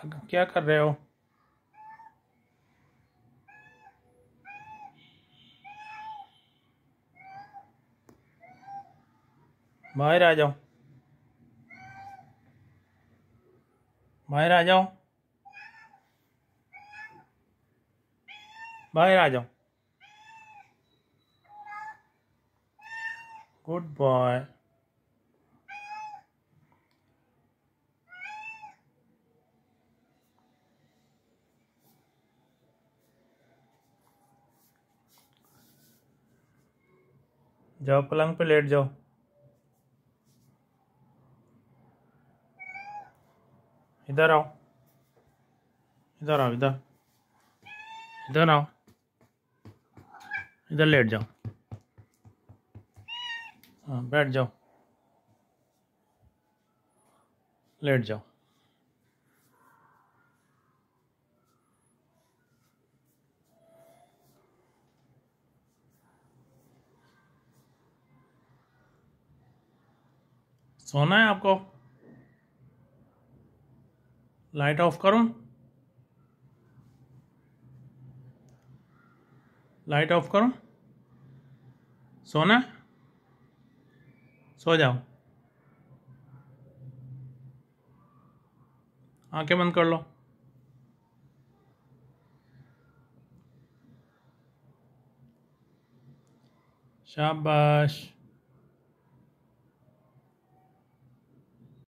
क्या कर रहे हो? बाहर आ जाओ, बाहर आ जाओ, बाहर आ जाओ। Good boy. जाओ पलंग पे लेट जाओ। इधर आओ, इधर आओ, इधर इधर आओ, इधर लेट जाओ। हाँ, बैठ जाओ, लेट जाओ। सोना है आपको? लाइट ऑफ करूं? लाइट ऑफ करूं? सोना है? सो जाओ, आंखें बंद कर लो। शाबाश।